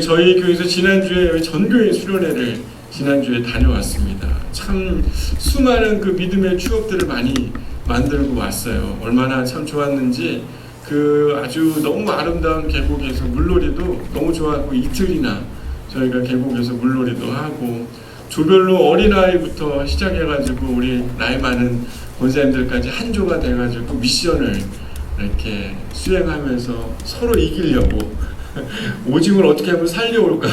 저희 교회에서 지난주에 전교회 수련회를 지난주에 다녀왔습니다. 참 수많은 그 믿음의 추억들을 많이 만들고 왔어요. 얼마나 참 좋았는지 그 아주 너무 아름다운 계곡에서 물놀이도 너무 좋았고, 이틀이나 저희가 계곡에서 물놀이도 하고, 조별로 어린아이부터 시작해가지고 우리 나이 많은 권사님들까지 한조가 돼가지고 미션을 이렇게 수행하면서 서로 이기려고 오징어를 어떻게 하면 살려올까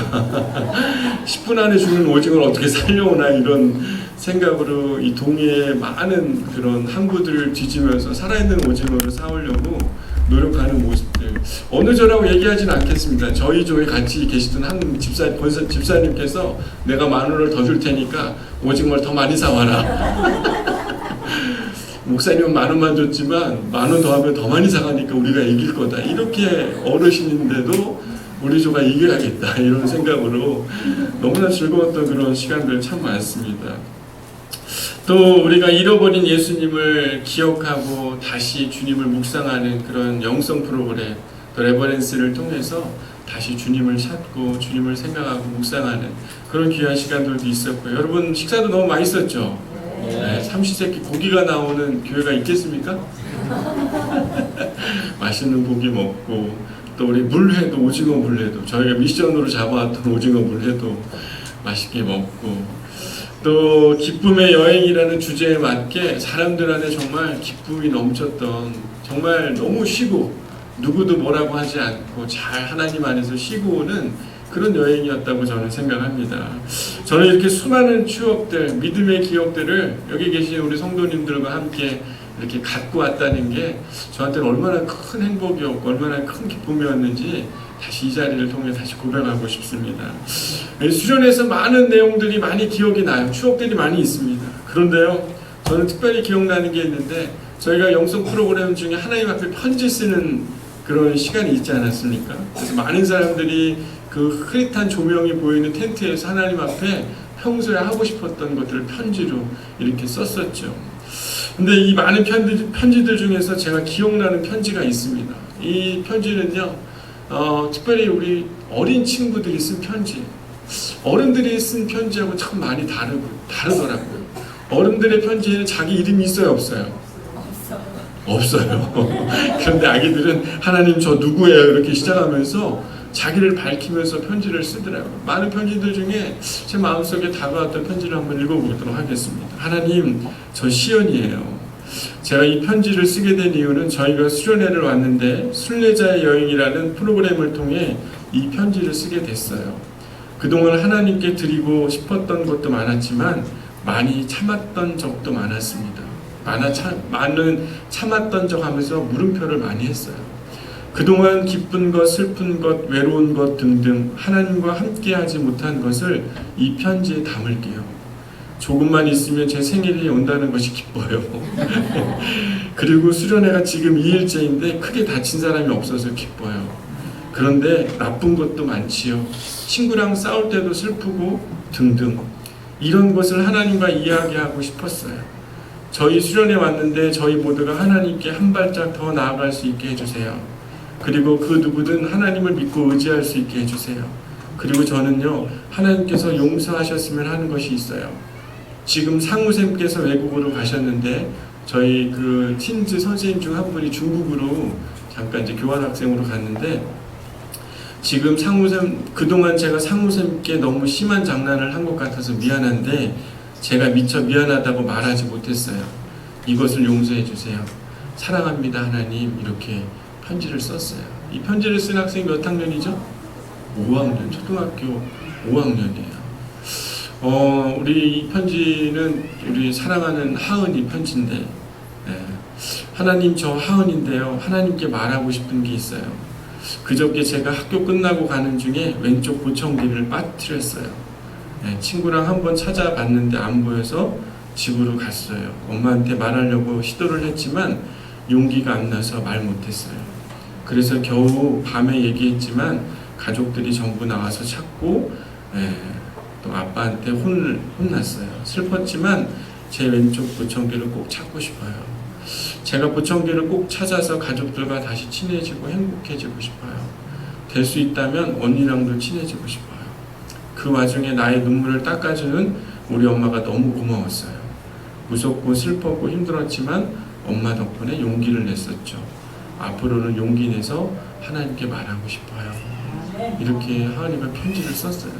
10분 안에 죽는 오징어를 어떻게 살려오나, 이런 생각으로 이 동해의 많은 그런 항구들을 뒤지면서 살아있는 오징어를 사오려고 노력하는 모습들, 어느 저라고 얘기하지는 않겠습니다. 저희 조에 같이 계시던 한 집사님께서 내가 10,000원을 더 줄 테니까 오징어를 더 많이 사와라. 목사님은 10,000원만 줬지만 10,000원 더하면 더 많이 사가니까 우리가 이길 거다. 이렇게 어르신인데도 우리 조가 이겨야겠다, 이런 생각으로 너무나 즐거웠던 그런 시간들 참 많습니다. 또 우리가 잃어버린 예수님을 기억하고 다시 주님을 묵상하는 그런 영성 프로그램, 또 레버런스를 통해서 다시 주님을 찾고 주님을 생각하고 묵상하는 그런 귀한 시간들도 있었고요. 여러분 식사도 너무 맛있었죠? 네, 삼시세끼 고기가 나오는 교회가 있겠습니까? 맛있는 고기 먹고, 또 우리 물회도, 오징어 물회도 저희가 미션으로 잡아왔던 오징어 물회도 맛있게 먹고, 또 기쁨의 여행이라는 주제에 맞게 사람들 안에 정말 기쁨이 넘쳤던, 정말 너무 쉬고 누구도 뭐라고 하지 않고 잘 하나님 안에서 쉬고 오는 그런 여행이었다고 저는 생각합니다. 저는 이렇게 수많은 추억들, 믿음의 기억들을 여기 계신 우리 성도님들과 함께 이렇게 갖고 왔다는 게 저한테는 얼마나 큰 행복이었고 얼마나 큰 기쁨이었는지 다시 이 자리를 통해 다시 고백하고 싶습니다. 수련회에서 많은 내용들이 많이 기억이 나요. 추억들이 많이 있습니다. 그런데요, 저는 특별히 기억나는 게 있는데, 저희가 영성 프로그램 중에 하나님 앞에 편지 쓰는 그런 시간이 있지 않았습니까? 그래서 많은 사람들이 그 흐릿한 조명이 보이는 텐트에서 하나님 앞에 평소에 하고 싶었던 것들을 편지로 이렇게 썼었죠. 근데 이 많은 편지들 중에서 제가 기억나는 편지가 있습니다. 이 편지는요, 특별히 우리 어린 친구들이 쓴 편지, 어른들이 쓴 편지하고 참 많이 다르더라고요. 어른들의 편지에는 자기 이름이 있어요, 없어요? 없어요. 그런데 아기들은 하나님 저 누구예요? 이렇게 시작하면서 자기를 밝히면서 편지를 쓰더라고요. 많은 편지들 중에 제 마음속에 다가왔던 편지를 한번 읽어보도록 하겠습니다. 하나님, 저 시연이에요. 제가 이 편지를 쓰게 된 이유는 저희가 수련회를 왔는데 순례자의 여행이라는 프로그램을 통해 이 편지를 쓰게 됐어요. 그동안 하나님께 드리고 싶었던 것도 많았지만 많이 참았던 적도 많았습니다. 많은 참았던 적 하면서 물음표를 많이 했어요. 그동안 기쁜 것, 슬픈 것, 외로운 것 등등 하나님과 함께 하지 못한 것을 이 편지에 담을게요. 조금만 있으면 제 생일이 온다는 것이 기뻐요. 그리고 수련회가 지금 2일째인데 크게 다친 사람이 없어서 기뻐요. 그런데 나쁜 것도 많지요. 친구랑 싸울 때도 슬프고 등등. 이런 것을 하나님과 이야기하고 싶었어요. 저희 수련회 왔는데 저희 모두가 하나님께 한 발짝 더 나아갈 수 있게 해주세요. 그리고 그 누구든 하나님을 믿고 의지할 수 있게 해주세요. 그리고 저는요, 하나님께서 용서하셨으면 하는 것이 있어요. 지금 상무쌤께서 외국으로 가셨는데 저희 그 틴즈 선생님 중 한 분이 중국으로 잠깐 이제 교환학생으로 갔는데, 지금 상무쌤, 그동안 제가 상무쌤께 너무 심한 장난을 한 것 같아서 미안한데 제가 미처 미안하다고 말하지 못했어요. 이것을 용서해 주세요. 사랑합니다 하나님. 이렇게 편지를 썼어요. 이 편지를 쓴 학생이 몇 학년이죠? 5학년, 초등학교 5학년이에요. 우리 이 편지는 우리 사랑하는 하은이 편지인데, 하나님 저 하은인데요, 하나님께 말하고 싶은 게 있어요. 그저께 제가 학교 끝나고 가는 중에 왼쪽 보청기를 빠뜨렸어요. 친구랑 한번 찾아봤는데 안 보여서 집으로 갔어요. 엄마한테 말하려고 시도를 했지만 용기가 안 나서 말 못했어요. 그래서 겨우 밤에 얘기했지만 가족들이 전부 나와서 찾고, 또 아빠한테 혼났어요. 슬펐지만 제 왼쪽 보청기를 꼭 찾고 싶어요. 제가 보청기를 꼭 찾아서 가족들과 다시 친해지고 행복해지고 싶어요. 될 수 있다면 언니랑도 친해지고 싶어요. 그 와중에 나의 눈물을 닦아주는 우리 엄마가 너무 고마웠어요. 무섭고 슬펐고 힘들었지만 엄마 덕분에 용기를 냈었죠. 앞으로는 용기 내서 하나님께 말하고 싶어요. 이렇게 하은이가 편지를 썼어요.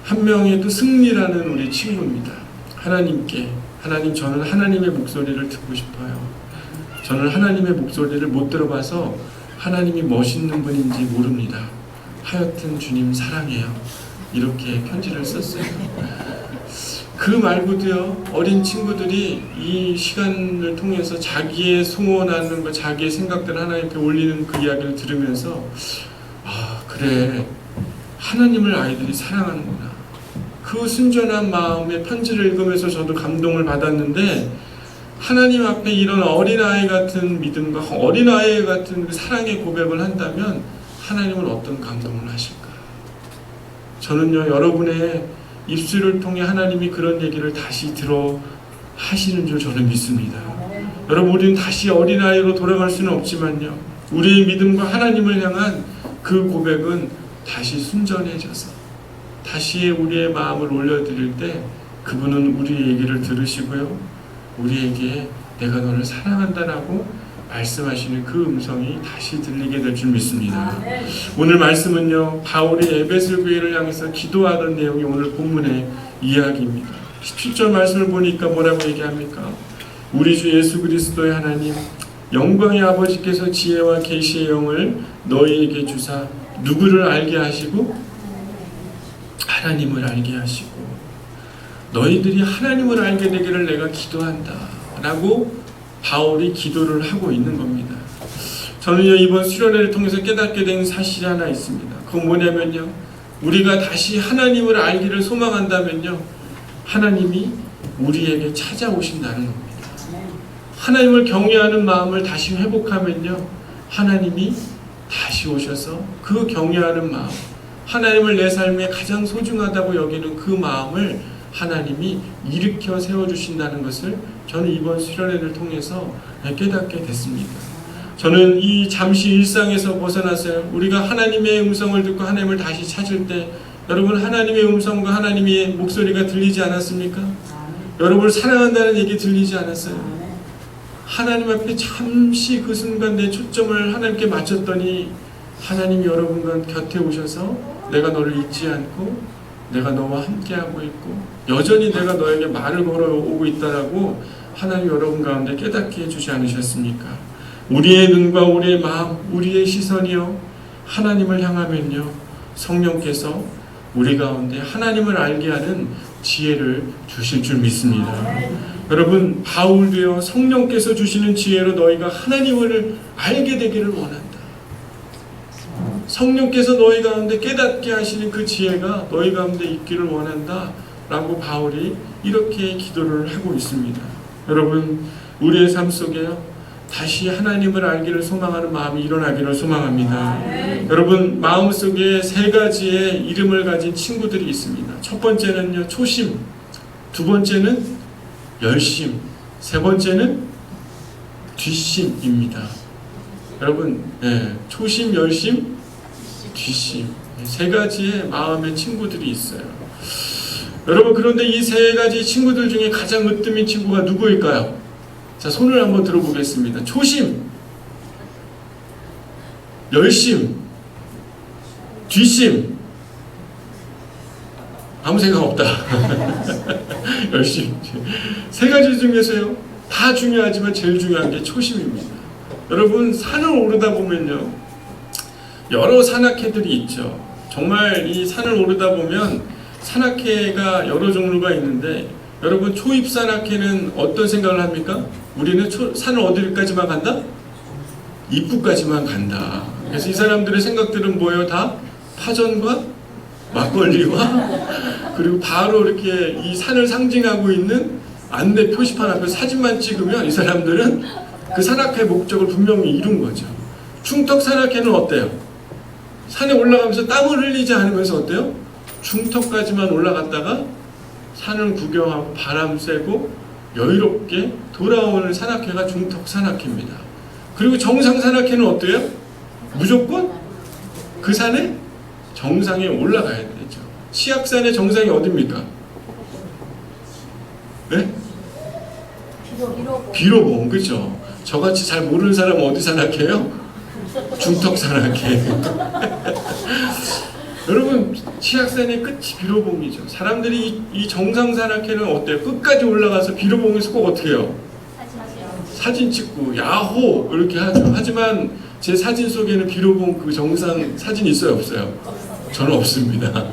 한 명의 또 승리라는 우리 친구입니다. 하나님께, 하나님, 저는 하나님의 목소리를 듣고 싶어요. 저는 하나님의 목소리를 못 들어봐서 하나님이 멋있는 분인지 모릅니다. 하여튼 주님 사랑해요. 이렇게 편지를 썼어요. 그 말고도요, 어린 친구들이 이 시간을 통해서 자기의 소원하는 것, 자기의 생각들을 하나님께 올리는 그 이야기를 들으면서 아, 그래, 하나님을 아이들이 사랑하는구나. 그 순전한 마음의 편지를 읽으면서 저도 감동을 받았는데, 하나님 앞에 이런 어린아이 같은 믿음과 어린아이 같은 그 사랑의 고백을 한다면 하나님은 어떤 감동을 하실까? 저는요, 여러분의 입술을 통해 하나님이 그런 얘기를 다시 들어 하시는 줄 저는 믿습니다. 여러분, 우리는 다시 어린아이로 돌아갈 수는 없지만요, 우리의 믿음과 하나님을 향한 그 고백은 다시 순전해져서 다시 우리의 마음을 올려드릴 때 그분은 우리의 얘기를 들으시고요, 우리에게 내가 너를 사랑한다라고 말씀하시는 그 음성이 다시 들리게 될 줄 믿습니다. 오늘 말씀은요, 바울이 에베소 교회를 향해서 기도하던 내용이 오늘 본문의 이야기입니다. 17절 말씀을 보니까 뭐라고 얘기합니까? 우리 주 예수 그리스도의 하나님, 영광의 아버지께서 지혜와 계시의 영을 너희에게 주사 누구를 알게 하시고 하나님을 알게 하시고 너희들이 하나님을 알게 되기를 내가 기도한다 라고 바울이 기도를 하고 있는 겁니다. 저는요, 이번 수련회를 통해서 깨닫게 된 사실이 하나 있습니다. 그건 뭐냐면요, 우리가 다시 하나님을 알기를 소망한다면요, 하나님이 우리에게 찾아오신다는 겁니다. 하나님을 경외하는 마음을 다시 회복하면요, 하나님이 다시 오셔서 그 경외하는 마음, 하나님을 내 삶에 가장 소중하다고 여기는 그 마음을 하나님이 일으켜 세워주신다는 것을 저는 이번 수련회를 통해서 깨닫게 됐습니다. 저는 이 잠시 일상에서 벗어나서 우리가 하나님의 음성을 듣고 하나님을 다시 찾을 때, 여러분, 하나님의 음성과 하나님의 목소리가 들리지 않았습니까? 여러분을 사랑한다는 얘기 들리지 않았어요? 하나님 앞에 잠시 그 순간 내 초점을 하나님께 맞췄더니 하나님이 여러분과 곁에 오셔서 내가 너를 잊지 않고 내가 너와 함께하고 있고 여전히 내가 너에게 말을 걸어오고 있다라고 하나님 여러분 가운데 깨닫게 해주지 않으셨습니까? 우리의 눈과 우리의 마음, 우리의 시선이요, 하나님을 향하면요, 성령께서 우리 가운데 하나님을 알게 하는 지혜를 주실 줄 믿습니다. 여러분, 바울도요, 성령께서 주시는 지혜로 너희가 하나님을 알게 되기를 원한다. 성령께서 너희 가운데 깨닫게 하시는 그 지혜가 너희 가운데 있기를 원한다 라고 바울이 이렇게 기도를 하고 있습니다. 여러분, 우리의 삶 속에요, 다시 하나님을 알기를 소망하는 마음이 일어나기를 소망합니다. 여러분, 마음속에 세 가지의 이름을 가진 친구들이 있습니다. 첫 번째는요, 초심, 두 번째는 열심, 세 번째는 뒷심입니다. 여러분, 초심, 열심, 뒷심, 세 가지의 마음의 친구들이 있어요. 여러분, 그런데 이 세 가지 친구들 중에 가장 으뜸인 친구가 누구일까요? 자, 손을 한번 들어보겠습니다. 초심, 열심, 뒷심. 아무 생각 없다. 열심. 세 가지 중에서요, 다 중요하지만 제일 중요한 게 초심입니다. 여러분, 산을 오르다 보면요, 여러 산악회들이 있죠. 정말 이 산을 오르다 보면 산악회가 여러 종류가 있는데, 여러분, 초입 산악회는 어떤 생각을 합니까? 우리는 산을 어디까지만 간다? 입구까지만 간다. 그래서 이 사람들의 생각들은 뭐예요? 다 파전과 막걸리와 그리고 바로 이렇게 이 산을 상징하고 있는 안내 표시판 앞에 사진만 찍으면 이 사람들은 그 산악회 목적을 분명히 이룬 거죠. 중턱 산악회는 어때요? 산에 올라가면서 땀을 흘리지 않으면서 어때요? 중턱까지만 올라갔다가 산을 구경하고 바람 쐬고 여유롭게 돌아오는 산악회가 중턱 산악회입니다. 그리고 정상 산악회는 어때요? 무조건 그 산에 정상에 올라가야 되죠. 치악산의 정상이 어딥니까? 네? 비로봉, 그죠? 저같이 잘 모르는 사람은 어디 산악회요? 중턱산악회. 여러분, 치악산의 끝이 비로봉이죠. 사람들이 이 정상산악회는 어때요? 끝까지 올라가서 비로봉에서 꼭 어떻게 해요? 사진 찍고 야호 이렇게 하죠. 하지만 제 사진 속에는 비로봉 그 정상 사진 있어요, 없어요? 저는 없습니다.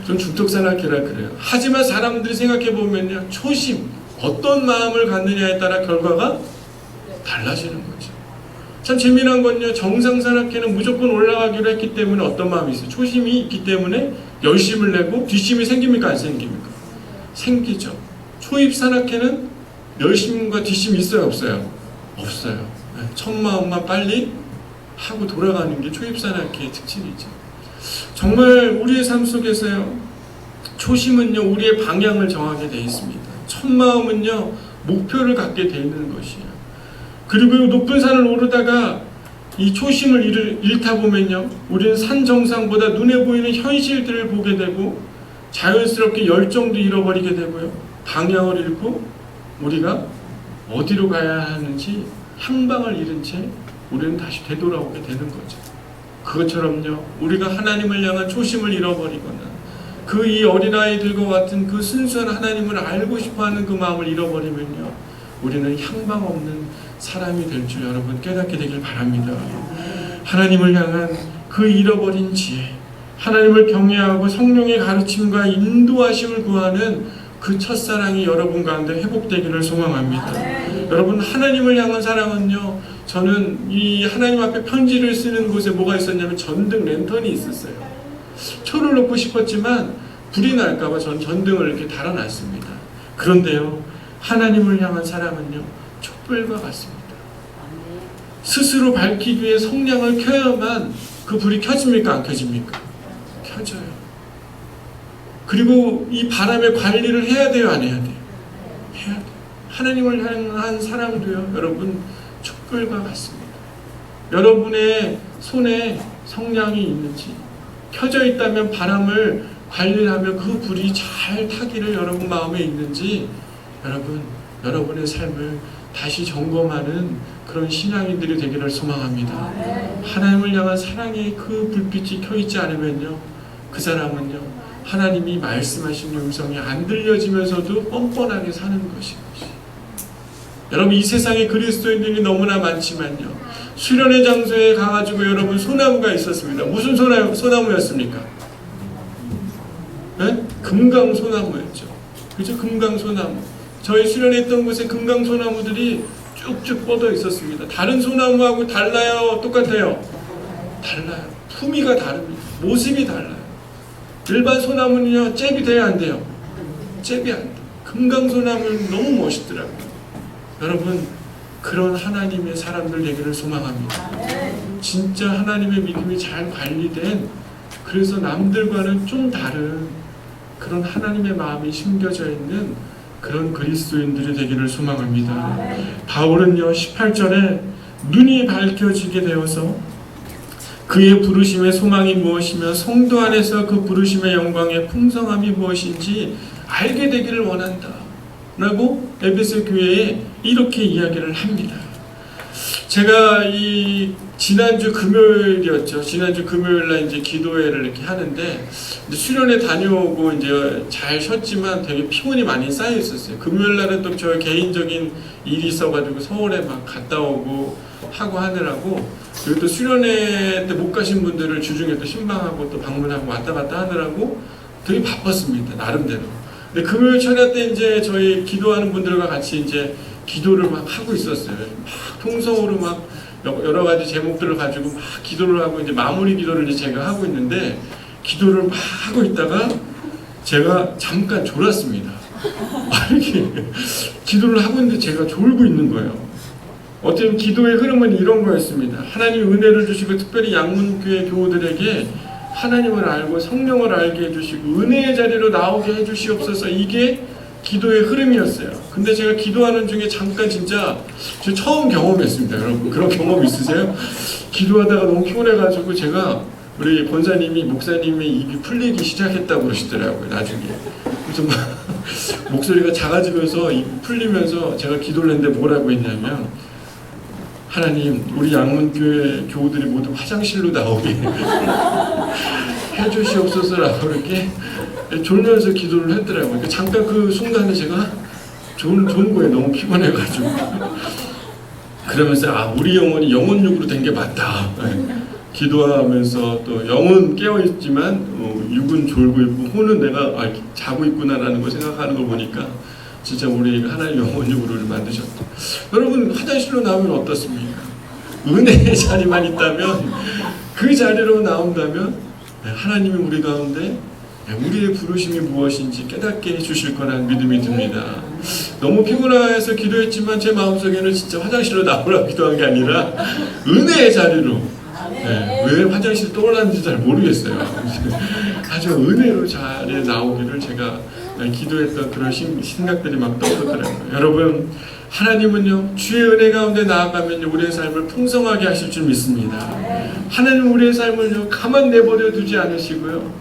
전 중턱산악회라 그래요. 하지만 사람들이 생각해 보면요, 초심, 어떤 마음을 갖느냐에 따라 결과가 달라지는 거죠. 참 재미난 건요, 정상산악회는 무조건 올라가기로 했기 때문에 어떤 마음이 있어요? 초심이 있기 때문에 열심을 내고 뒷심이 생깁니까, 안 생깁니까? 생기죠. 초입산악회는 열심과 뒷심이 있어요, 없어요? 없어요. 첫 마음만 빨리 하고 돌아가는 게 초입산악회의 특징이죠. 정말 우리의 삶 속에서요, 초심은요, 우리의 방향을 정하게 되어 있습니다. 첫 마음은요, 목표를 갖게 되어 있는 것이에요. 그리고 높은 산을 오르다가 이 초심을 잃다 보면요, 우리는 산 정상보다 눈에 보이는 현실들을 보게 되고 자연스럽게 열정도 잃어버리게 되고요, 방향을 잃고 우리가 어디로 가야 하는지 향방을 잃은 채 우리는 다시 되돌아오게 되는 거죠. 그것처럼요, 우리가 하나님을 향한 초심을 잃어버리거나 그 이 어린아이들과 같은 그 순수한 하나님을 알고 싶어하는 그 마음을 잃어버리면요, 우리는 향방 없는 사람이 될 줄 여러분 깨닫게 되길 바랍니다. 하나님을 향한 그 잃어버린 지혜, 하나님을 경외하고 성령의 가르침과 인도하심을 구하는 그 첫사랑이 여러분 가운데 회복되기를 소망합니다. 여러분, 하나님을 향한 사랑은요, 저는 이 하나님 앞에 편지를 쓰는 곳에 뭐가 있었냐면 전등 랜턴이 있었어요. 초를 놓고 싶었지만 불이 날까봐 전 전등을 이렇게 달아놨습니다. 그런데요, 하나님을 향한 사랑은요, 촛불과 같습니다. 스스로 밝히기 위해 성냥을 켜야만 그 불이 켜집니까, 안 켜집니까? 켜져요. 그리고 이 바람의 관리를 해야 돼요, 안 해야 돼요? 해야 돼요. 하나님을 향한 사랑도요, 여러분, 촛불과 같습니다. 여러분의 손에 성냥이 있는지, 켜져 있다면 바람을 관리하며 그 불이 잘 타기를 여러분 마음에 있는지, 여러분의 삶을 다시 점검하는 그런 신앙인들이 되기를 소망합니다. 하나님을 향한 사랑의 그 불빛이 켜있지 않으면요, 그 사람은요, 하나님이 말씀하신 음성이 안 들려지면서도 뻔뻔하게 사는 것인 것이. 여러분, 이 세상에 그리스도인들이 너무나 많지만요, 수련의 장소에 가가지고 여러분 소나무가 있었습니다. 무슨 소나무였습니까? 네? 금강소나무였죠. 그죠? 금강소나무. 저희 수련했던 곳에 금강소나무들이 쭉쭉 뻗어 있었습니다. 다른 소나무하고 달라요? 똑같아요? 달라요. 품위가 다릅니다. 모습이 달라요. 일반 소나무는요, 잽이 돼야 안 돼요? 잽이 안 돼요. 금강소나무는 너무 멋있더라고요. 여러분, 그런 하나님의 사람들 되기를 소망합니다. 진짜 하나님의 믿음이 잘 관리된, 그래서 남들과는 좀 다른 그런 하나님의 마음이 심겨져 있는 그런 그리스도인들이 되기를 소망합니다. 바울은요, 18절에 눈이 밝혀지게 되어서 그의 부르심의 소망이 무엇이며 성도 안에서 그 부르심의 영광의 풍성함이 무엇인지 알게 되기를 원한다 라고 에베소 교회에 이렇게 이야기를 합니다. 제가 이 지난주 금요일이었죠. 지난주 금요일날 이제 기도회를 이렇게 하는데, 이제 수련회 다녀오고 이제 잘 쉬었지만 되게 피곤이 많이 쌓여 있었어요. 금요일날은 또 저 개인적인 일이 있어가지고 서울에 막 갔다 오고 하고 하느라고, 그리고 또 수련회 때 못 가신 분들을 주중에 또 신방하고 또 방문하고 왔다 갔다 하느라고 되게 바빴습니다, 나름대로. 근데 금요일 철야 때 이제 저희 기도하는 분들과 같이 이제 기도를 막 하고 있었어요. 막 통성으로 막 여러 가지 제목들을 가지고 막 기도를 하고 이제 마무리 기도를 이제 제가 하고 있는데, 기도를 막 하고 있다가 제가 잠깐 졸았습니다. 이렇게 기도를 하고 있는데 제가 졸고 있는 거예요. 어쨌든 기도의 흐름은 이런 거였습니다. 하나님 은혜를 주시고 특별히 양문교회 교우들에게 하나님을 알고 성령을 알게 해주시고 은혜의 자리로 나오게 해주시옵소서, 이게 기도의 흐름이었어요. 근데 제가 기도하는 중에 잠깐 진짜 저 처음 경험했습니다. 여러분, 그런 경험 있으세요? 기도하다가 너무 피곤해가지고 제가 우리 권사님이 목사님의 입이 풀리기 시작했다고 그러시더라고요. 나중에 그래서 막 목소리가 작아지면서 입이 풀리면서 제가 기도를 했는데 뭐라고 했냐면, 하나님 우리 양문교회 교우들이 모두 화장실로 나오게 해주시옵소서라고 이렇게 졸면서 기도를 했더라고요. 잠깐 그 순간에 제가 좋은 거에 너무 피곤해가지고 그러면서 우리 영혼이 영혼육으로 된 게 맞다. 기도하면서 또 영은 깨어있지만 육은 졸고 있고 혼은 내가 자고 있구나라는 걸 생각하는 걸 보니까 진짜 우리 하나님 영혼육으로 만드셨다. 여러분 화장실로 나오면 어떻습니까? 은혜의 자리만 있다면, 그 자리로 나온다면 하나님이 우리 가운데 우리의 부르심이 무엇인지 깨닫게 해주실 거라는 믿음이 듭니다. 너무 피곤해서 기도했지만 제 마음속에는 진짜 화장실로 나오라고 기도한 게 아니라 은혜의 자리로, 왜 화장실 떠올랐는지 잘 모르겠어요. 아주 은혜로 자리에 나오기를 제가 기도했던 그런 생각들이 막 떠오르더라고요. 여러분, 하나님은요 주의 은혜 가운데 나아가면 우리의 삶을 풍성하게 하실 줄 믿습니다. 하나님 우리의 삶을요 가만 내버려 두지 않으시고요,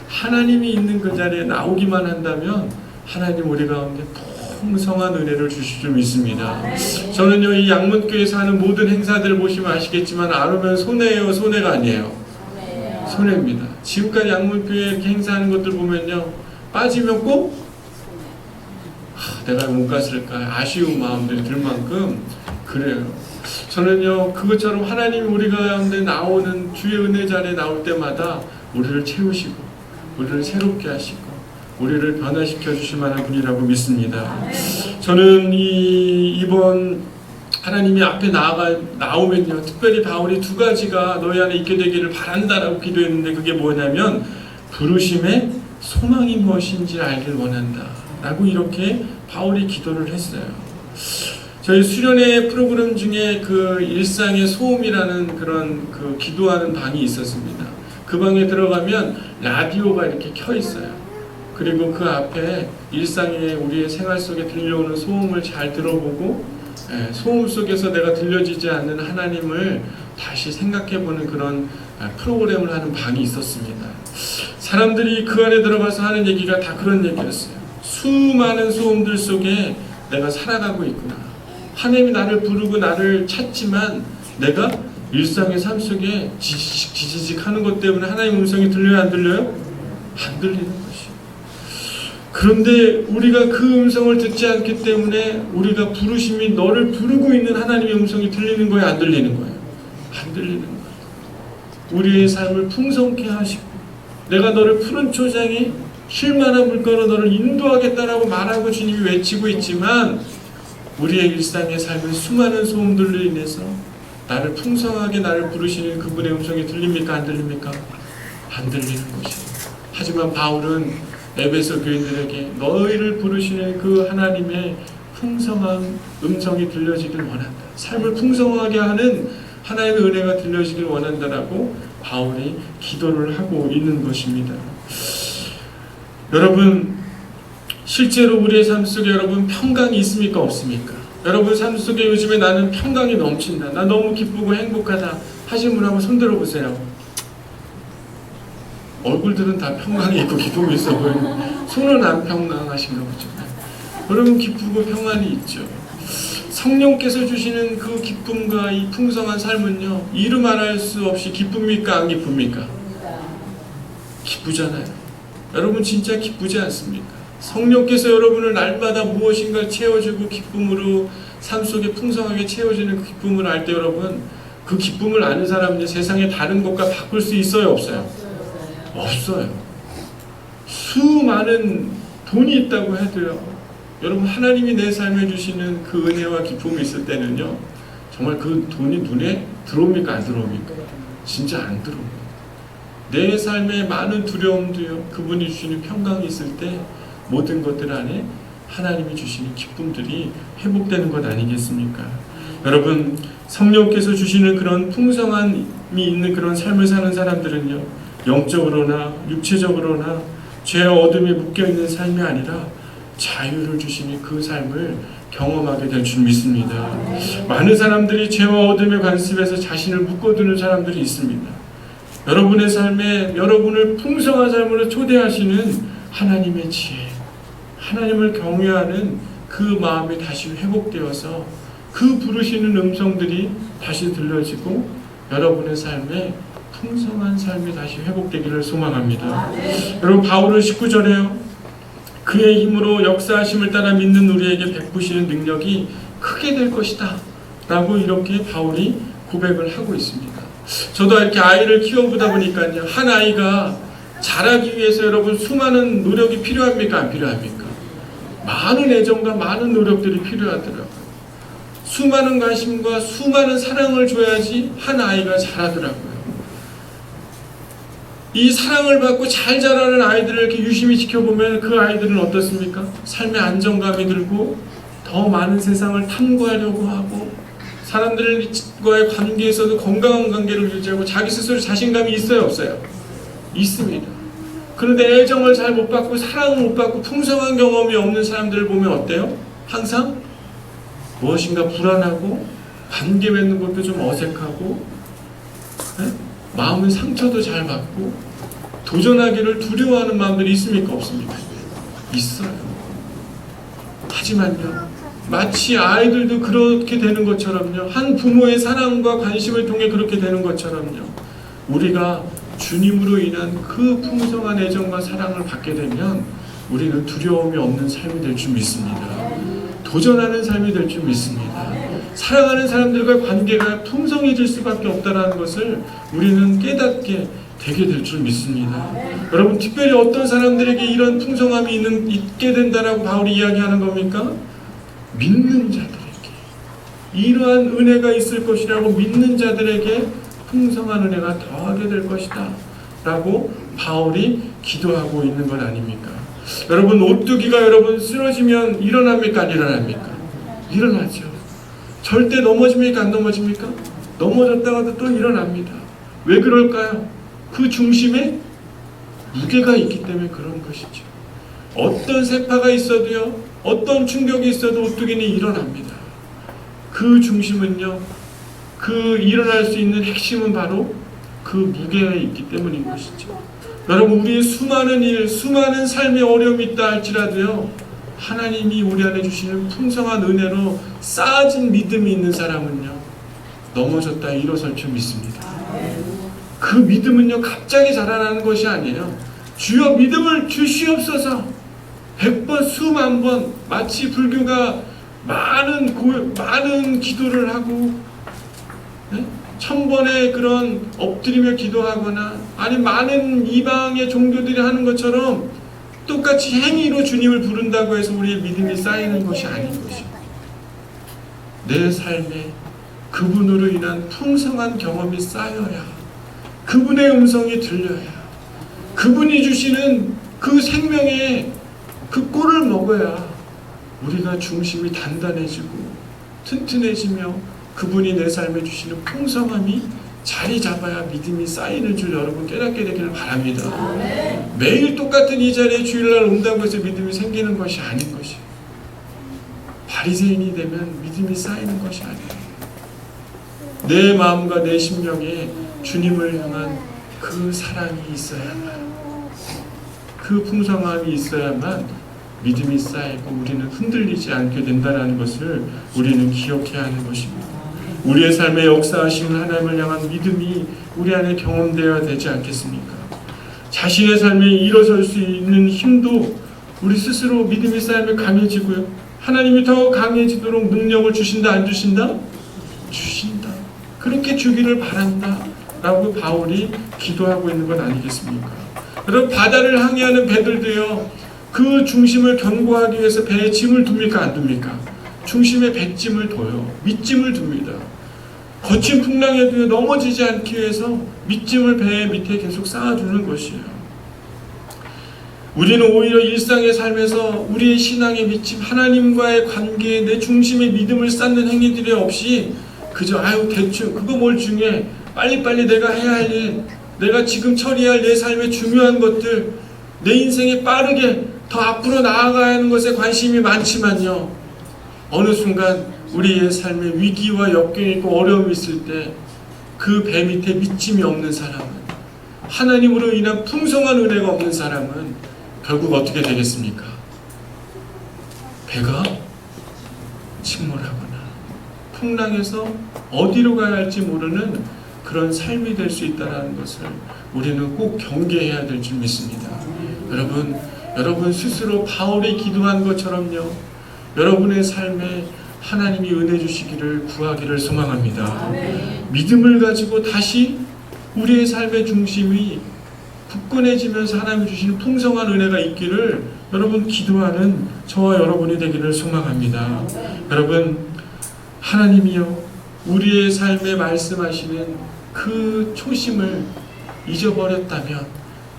하나님이 있는 그 자리에 나오기만 한다면 하나님 우리 가운데 풍성한 은혜를 주실 줄 믿습니다. 저는요 이 양문교회에서 하는 모든 행사들을 보시면 아시겠지만 안 오면 손해예요, 손해가 아니에요? 손해입니다. 지금까지 양문교회 이렇게 행사하는 것들 보면요, 빠지면 꼭 내가 못 갔을까 아쉬운 마음들이 들 만큼 그래요. 저는요 그것처럼 하나님이 우리가 가운데 나오는 주의 은혜 자리에 나올 때마다 우리를 채우시고 우리를 새롭게 하시고 우리를 변화시켜 주실 만한 분이라고 믿습니다. 저는 이번 하나님이 앞에 나오면요 특별히 바울이 두 가지가 너희 안에 있게 되기를 바란다라고 기도했는데, 그게 뭐냐면 부르심의 소망이 무엇인지 알길 원한다 라고 이렇게 바울이 기도를 했어요. 저희 수련회 프로그램 중에 그 일상의 소음이라는 그런 그 기도하는 방이 있었습니다. 그 방에 들어가면 라디오가 이렇게 켜 있어요. 그리고 그 앞에 일상의 우리의 생활 속에 들려오는 소음을 잘 들어보고, 소음 속에서 내가 들려지지 않는 하나님을 다시 생각해보는 그런 프로그램을 하는 방이 있었습니다. 사람들이 그 안에 들어가서 하는 얘기가 다 그런 얘기였어요. 수많은 소음들 속에 내가 살아가고 있구나. 하나님이 나를 부르고 나를 찾지만 내가 일상의 삶 속에 지지직 하는 것 때문에 하나님의 음성이 들려요, 안 들려요? 안 들리는 것이. 그런데 우리가 그 음성을 듣지 않기 때문에 우리가 부르심이 너를 부르고 있는 하나님의 음성이 들리는 거예요, 안 들리는 거예요? 안 들리는 거예요. 우리의 삶을 풍성케 하시고 내가 너를 푸른 초장에 쉴만한 물가로 너를 인도하겠다라고 말하고 주님이 외치고 있지만, 우리의 일상의 삶의 수많은 소음들로 인해서 나를 풍성하게 나를 부르시는 그분의 음성이 들립니까, 안 들립니까? 안 들리는 것이에요. 하지만 바울은 에베소 교인들에게 너희를 부르시는 그 하나님의 풍성한 음성이 들려지길 원한다, 삶을 풍성하게 하는 하나님의 은혜가 들려지길 원한다라고 바울이 기도를 하고 있는 것입니다. 여러분, 실제로 우리의 삶 속에 여러분 평강이 있습니까, 없습니까? 여러분 삶 속에 요즘에 나는 평강이 넘친다, 나 너무 기쁘고 행복하다 하신 분 한번 손 들어보세요. 얼굴들은 다 평강이 있고 기쁨이 있어 보이는, 손은 안 평강하신가 보죠. 여러분 기쁘고 평안이 있죠. 성령께서 주시는 그 기쁨과 이 풍성한 삶은요 이루 말할 수 없이 기쁩니까, 안 기쁩니까? 기쁘잖아요. 여러분 진짜 기쁘지 않습니까? 성령께서 여러분을 날마다 무엇인가 채워주고 기쁨으로 삶 속에 풍성하게 채워지는 그 기쁨을 알 때 여러분, 그 기쁨을 아는 사람은 세상에 다른 것과 바꿀 수 있어요, 없어요? 없어요. 수많은 돈이 있다고 해도요, 여러분 하나님이 내 삶에 주시는 그 은혜와 기쁨이 있을 때는요 정말 그 돈이 눈에 들어옵니까, 안 들어옵니까? 진짜 안 들어옵니다. 내 삶의 많은 두려움도요 그분이 주시는 평강이 있을 때 모든 것들 안에 하나님이 주시는 기쁨들이 회복되는 것 아니겠습니까? 여러분, 성령께서 주시는 그런 풍성함이 있는 그런 삶을 사는 사람들은요 영적으로나 육체적으로나 죄와 어둠에 묶여있는 삶이 아니라 자유를 주시는 그 삶을 경험하게 될 줄 믿습니다. 많은 사람들이 죄와 어둠의 관습에서 자신을 묶어두는 사람들이 있습니다. 여러분의 삶에 여러분을 풍성한 삶으로 초대하시는 하나님의 지혜, 하나님을 경외하는 그 마음이 다시 회복되어서 그 부르시는 음성들이 다시 들려지고 여러분의 삶에 풍성한 삶이 다시 회복되기를 소망합니다. 여러분, 바울은 19절에요. 그의 힘으로 역사하심을 따라 믿는 우리에게 베푸시는 능력이 크게 될 것이다 라고 이렇게 바울이 고백을 하고 있습니다. 저도 이렇게 아이를 키워보다 보니까요, 한 아이가 자라기 위해서 여러분 수많은 노력이 필요합니까? 안 필요합니까? 많은 애정과 많은 노력들이 필요하더라고요. 수많은 관심과 수많은 사랑을 줘야지 한 아이가 자라더라고요. 이 사랑을 받고 잘 자라는 아이들을 이렇게 유심히 지켜보면 그 아이들은 어떻습니까? 삶의 안정감이 들고 더 많은 세상을 탐구하려고 하고 사람들과의 관계에서도 건강한 관계를 유지하고 자기 스스로 자신감이 있어요, 없어요? 있습니다. 그런데 애정을 잘 못 받고 사랑을 못 받고 풍성한 경험이 없는 사람들을 보면 어때요? 항상 무엇인가 불안하고 관계 맺는 것도 좀 어색하고, 네? 마음의 상처도 잘 받고 도전하기를 두려워하는 마음들이 있습니까? 없습니까? 있어요. 하지만요, 마치 아이들도 그렇게 되는 것처럼요, 한 부모의 사랑과 관심을 통해 그렇게 되는 것처럼요, 우리가 주님으로 인한 그 풍성한 애정과 사랑을 받게 되면 우리는 두려움이 없는 삶이 될 줄 믿습니다. 도전하는 삶이 될 줄 믿습니다. 사랑하는 사람들과 관계가 풍성해질 수밖에 없다는 것을 우리는 깨닫게 되게 될 줄 믿습니다. 여러분, 특별히 어떤 사람들에게 이런 풍성함이 있게 된다라고 바울이 이야기하는 겁니까? 믿는 자들에게 이러한 은혜가 있을 것이라고 믿는 자들에게 풍성한 은혜가 더하게 될 것이다 라고 바울이 기도하고 있는 것 아닙니까? 여러분, 오뚜기가 여러분 쓰러지면 일어납니까? 안 일어납니까? 일어나죠. 절대 넘어집니까? 안 넘어집니까? 넘어졌다가도 또 일어납니다. 왜 그럴까요? 그 중심에 무게가 있기 때문에 그런 것이죠. 어떤 세파가 있어도요, 어떤 충격이 있어도 오뚜기는 일어납니다. 그 중심은요, 그 일어날 수 있는 핵심은 바로 그 무게가 있기 때문인 것이죠. 여러분, 우리의 수많은 일, 수많은 삶의 어려움이 있다 할지라도요, 하나님이 우리 안에 주시는 풍성한 은혜로 쌓아진 믿음이 있는 사람은요, 넘어졌다 일어설 줄 믿습니다. 그 믿음은요, 갑자기 자라나는 것이 아니에요. 주여 믿음을 주시옵소서 100번 수만 번, 마치 불교가 많은 기도를 하고, 네? 1000번의 그런 엎드리며 기도하거나 아니 많은 이방의 종교들이 하는 것처럼 똑같이 행위로 주님을 부른다고 해서 우리의 믿음이 쌓이는 것이 아닌 것입니다. 내 삶에 그분으로 인한 풍성한 경험이 쌓여야, 그분의 음성이 들려야, 그분이 주시는 그 생명의 그 꿀을 먹어야 우리가 중심이 단단해지고 튼튼해지며 그분이 내 삶에 주시는 풍성함이 자리 잡아야 믿음이 쌓이는 줄 여러분 깨닫게 되기를 바랍니다. 매일 똑같은 이 자리에 주일날 온다고 해서 믿음이 생기는 것이 아닌 것이에요. 바리새인이 되면 믿음이 쌓이는 것이 아니에요. 내 마음과 내 심령에 주님을 향한 그 사랑이 있어야만, 그 풍성함이 있어야만 믿음이 쌓이고 우리는 흔들리지 않게 된다는 것을 우리는 기억해야 하는 것입니다. 우리의 삶에 역사하시는 하나님을 향한 믿음이 우리 안에 경험되어야 되지 않겠습니까? 자신의 삶에 일어설 수 있는 힘도 우리 스스로 믿음이 쌓이면 강해지고요, 하나님이 더 강해지도록 능력을 주신다, 안 주신다? 주신다. 그렇게 주기를 바란다 라고 바울이 기도하고 있는 것 아니겠습니까? 여러분, 바다를 항해하는 배들도요, 그 중심을 견고하기 위해서 배에 짐을 둡니까? 안 둡니까? 중심에 배짐을 둬요. 밑짐을 둡니다. 거친 풍랑에도 넘어지지 않기 위해서 밑짐을 배 밑에 계속 쌓아주는 것이에요. 우리는 오히려 일상의 삶에서 우리의 신앙의 밑짐, 하나님과의 관계에 내 중심에 믿음을 쌓는 행위들이 없이 그저 대충 그거 뭘 중요해, 빨리빨리 내가 해야 할 일, 내가 지금 처리할 내 삶의 중요한 것들, 내 인생에 빠르게 더 앞으로 나아가야 하는 것에 관심이 많지만요, 어느 순간 우리의 삶에 위기와 역경이 있고 어려움이 있을 때 그 배 밑에 밑짐이 없는 사람은 하나님으로 인한 풍성한 은혜가 없는 사람은 결국 어떻게 되겠습니까? 배가 침몰하거나 풍랑에서 어디로 가야 할지 모르는 그런 삶이 될 수 있다는 것을 우리는 꼭 경계해야 될 줄 믿습니다. 여러분 스스로 바울이 기도한 것처럼요, 여러분의 삶에 하나님이 은혜 주시기를 구하기를 소망합니다. 믿음을 가지고 다시 우리의 삶의 중심이 굳건해지면서 하나님이 주시는 풍성한 은혜가 있기를 여러분 기도하는 저와 여러분이 되기를 소망합니다. 여러분, 하나님이요, 우리의 삶에 말씀하시는 그 초심을 잊어버렸다면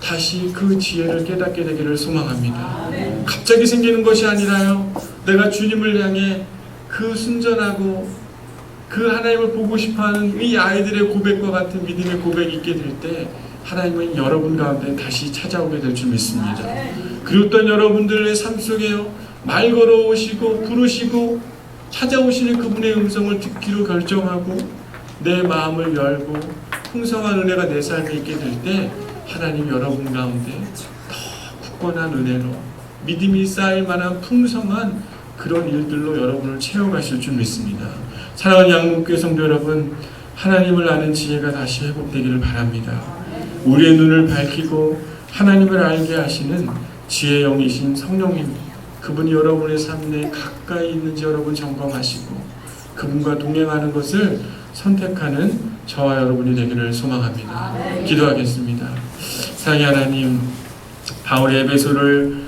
다시 그 지혜를 깨닫게 되기를 소망합니다. 갑자기 생기는 것이 아니라요, 내가 주님을 향해 그 순전하고 그 하나님을 보고 싶어하는 이 아이들의 고백과 같은 믿음의 고백이 있게 될 때 하나님은 여러분 가운데 다시 찾아오게 될 줄 믿습니다. 그리고 또 여러분들의 삶 속에요, 말 걸어오시고 부르시고 찾아오시는 그분의 음성을 듣기로 결정하고 내 마음을 열고 풍성한 은혜가 내 삶에 있게 될 때 하나님 여러분 가운데 더 굳건한 은혜로 믿음이 쌓일 만한 풍성한 그런 일들로 여러분을 채워가실 줄 믿습니다. 사랑하는 양목교회 성도 여러분, 하나님을 아는 지혜가 다시 회복되기를 바랍니다. 우리의 눈을 밝히고 하나님을 알게 하시는 지혜의 영이신 성령님, 그분이 여러분의 삶 내에 가까이 있는지 여러분 점검하시고 그분과 동행하는 것을 선택하는 저와 여러분이 되기를 소망합니다. 기도하겠습니다. 사랑의 하나님, 바울이 에베소를